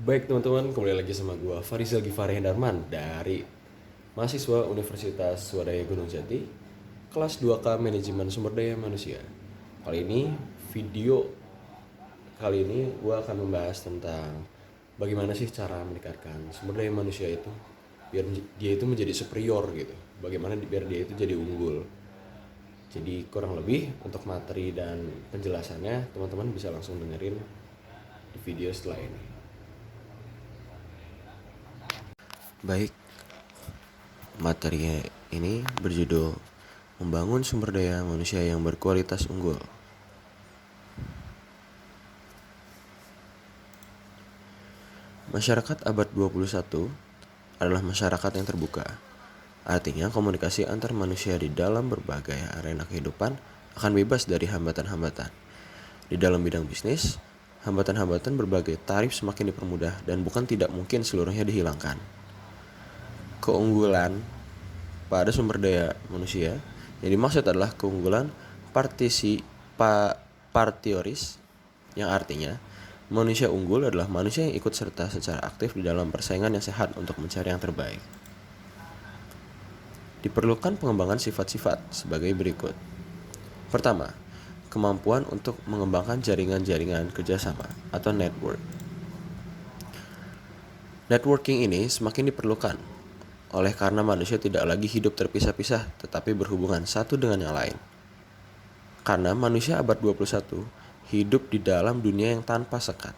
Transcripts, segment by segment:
Baik teman-teman, kembali lagi sama gue Farizal Givari Hendarman dari mahasiswa Universitas Swadaya Gunung Jati, kelas 2K Manajemen Sumber Daya Manusia. Video kali ini gue akan membahas tentang bagaimana sih cara meningkatkan sumber daya manusia itu biar dia itu menjadi superior gitu. Bagaimana biar dia itu jadi unggul. Jadi kurang lebih untuk materi dan penjelasannya teman-teman bisa langsung dengerin di video setelah ini. Baik, materi ini berjudul Membangun Sumber Daya Manusia yang Berkualitas Unggul. Masyarakat abad 21 adalah masyarakat yang terbuka. Artinya komunikasi antar manusia di dalam berbagai arena kehidupan akan bebas dari hambatan-hambatan. Di dalam bidang bisnis, hambatan-hambatan berbagai tarif semakin dipermudah dan bukan tidak mungkin seluruhnya dihilangkan. Keunggulan pada sumber daya manusia yang dimaksud adalah keunggulan partioris, yang artinya manusia unggul adalah manusia yang ikut serta secara aktif di dalam persaingan yang sehat untuk mencari yang terbaik. Diperlukan pengembangan sifat-sifat sebagai berikut. Pertama, kemampuan untuk mengembangkan jaringan-jaringan kerjasama atau network. Networking ini semakin diperlukan oleh karena manusia tidak lagi hidup terpisah-pisah tetapi berhubungan satu dengan yang lain. Karena manusia abad 21 hidup di dalam dunia yang tanpa sekat.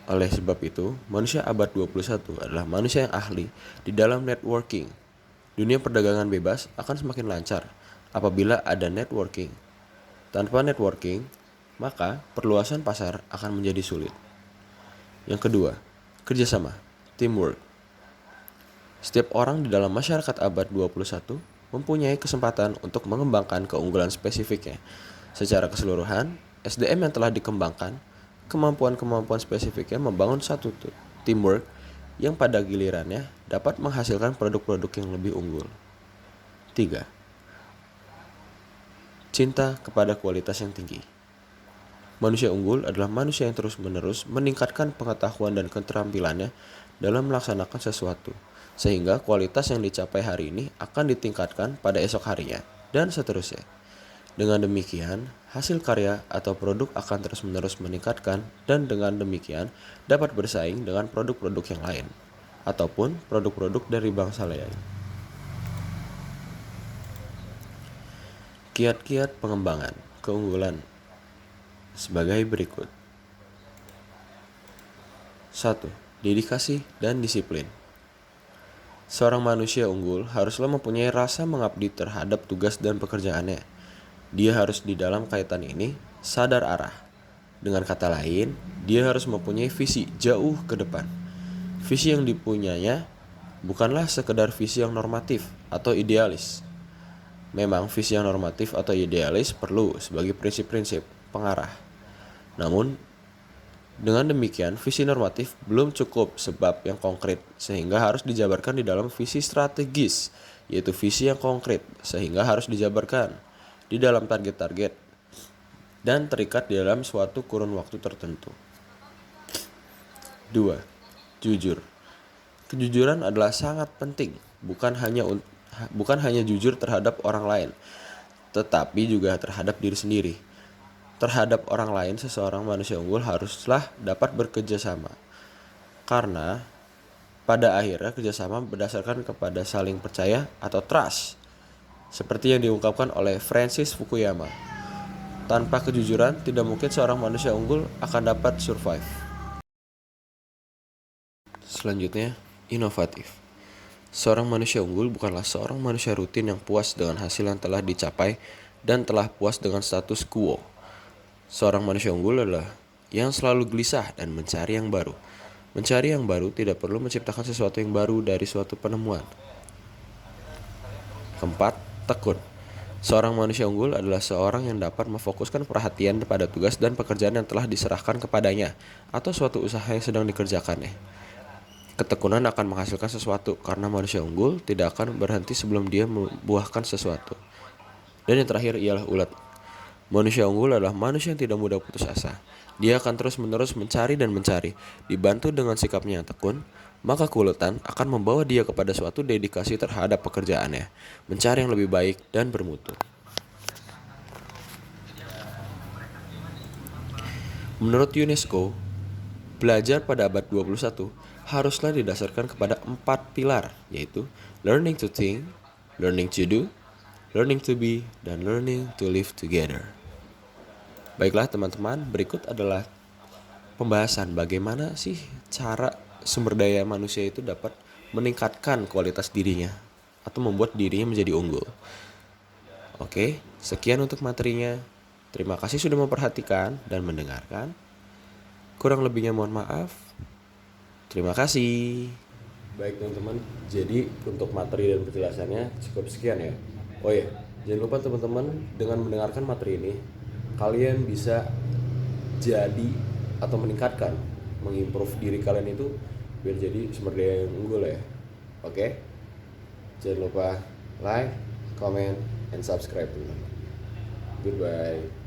Oleh sebab itu, manusia abad 21 adalah manusia yang ahli di dalam networking. Dunia perdagangan bebas akan semakin lancar apabila ada networking. Tanpa networking, maka perluasan pasar akan menjadi sulit. Yang kedua, kerjasama, teamwork. Setiap orang di dalam masyarakat abad 21 mempunyai kesempatan untuk mengembangkan keunggulan spesifiknya. Secara keseluruhan, SDM yang telah dikembangkan, kemampuan-kemampuan spesifiknya membangun satu teamwork yang pada gilirannya dapat menghasilkan produk-produk yang lebih unggul. 3. Cinta kepada kualitas yang tinggi. Manusia unggul adalah manusia yang terus-menerus meningkatkan pengetahuan dan keterampilannya dalam melaksanakan sesuatu, sehingga kualitas yang dicapai hari ini akan ditingkatkan pada esok harinya, dan seterusnya. Dengan demikian, hasil karya atau produk akan terus-menerus meningkatkan dan dengan demikian dapat bersaing dengan produk-produk yang lain, ataupun produk-produk dari bangsa lain. Kiat-kiat pengembangan keunggulan sebagai berikut. 1. Dedikasi dan disiplin. Seorang manusia unggul haruslah mempunyai rasa mengabdi terhadap tugas dan pekerjaannya. Dia harus di dalam kaitan ini sadar arah. Dengan kata lain, dia harus mempunyai visi jauh ke depan. Visi yang dipunyainya bukanlah sekedar visi yang normatif atau idealis. Memang visi yang normatif atau idealis perlu sebagai prinsip-prinsip pengarah. Namun, dengan demikian, visi normatif belum cukup sebab yang konkret, sehingga harus dijabarkan di dalam visi strategis, yaitu visi yang konkret, sehingga harus dijabarkan di dalam target-target dan terikat di dalam suatu kurun waktu tertentu. 2. Jujur. Kejujuran adalah sangat penting, bukan hanya jujur terhadap orang lain, tetapi juga terhadap diri sendiri. Terhadap orang lain, seseorang manusia unggul haruslah dapat bekerja sama. Karena pada akhirnya kerjasama berdasarkan kepada saling percaya atau trust. Seperti yang diungkapkan oleh Francis Fukuyama. Tanpa kejujuran, tidak mungkin seorang manusia unggul akan dapat survive. Selanjutnya, inovatif. Seorang manusia unggul bukanlah seorang manusia rutin yang puas dengan hasil yang telah dicapai dan telah puas dengan status quo. Seorang manusia unggul adalah yang selalu gelisah dan mencari yang baru. Mencari yang baru tidak perlu menciptakan sesuatu yang baru dari suatu penemuan. Keempat, tekun. Seorang manusia unggul adalah seorang yang dapat memfokuskan perhatian pada tugas dan pekerjaan yang telah diserahkan kepadanya atau suatu usaha yang sedang dikerjakannya. Ketekunan akan menghasilkan sesuatu karena manusia unggul tidak akan berhenti sebelum dia membuahkan sesuatu. Dan yang terakhir ialah ulet. Manusia unggul adalah manusia yang tidak mudah putus asa. Dia akan terus-menerus mencari dan mencari. Dibantu dengan sikapnya yang tekun, maka keuletan akan membawa dia kepada suatu dedikasi terhadap pekerjaannya, mencari yang lebih baik dan bermutu. Menurut UNESCO, belajar pada abad 21 haruslah didasarkan kepada 4 pilar, yaitu learning to think, learning to do, learning to be, dan learning to live together. Baiklah teman-teman, berikut adalah pembahasan bagaimana sih cara sumber daya manusia itu dapat meningkatkan kualitas dirinya atau membuat dirinya menjadi unggul. Oke, sekian untuk materinya. Terima kasih sudah memperhatikan dan mendengarkan. Kurang lebihnya mohon maaf. Terima kasih. Baik teman-teman, jadi untuk materi dan penjelasannya cukup sekian ya. Oh ya, jangan lupa teman-teman dengan mendengarkan materi ini, kalian bisa jadi atau meningkatkan, mengimprove diri kalian itu biar jadi sumber daya yang unggul ya. Oke, jangan lupa like, comment, and subscribe teman-teman. Goodbye.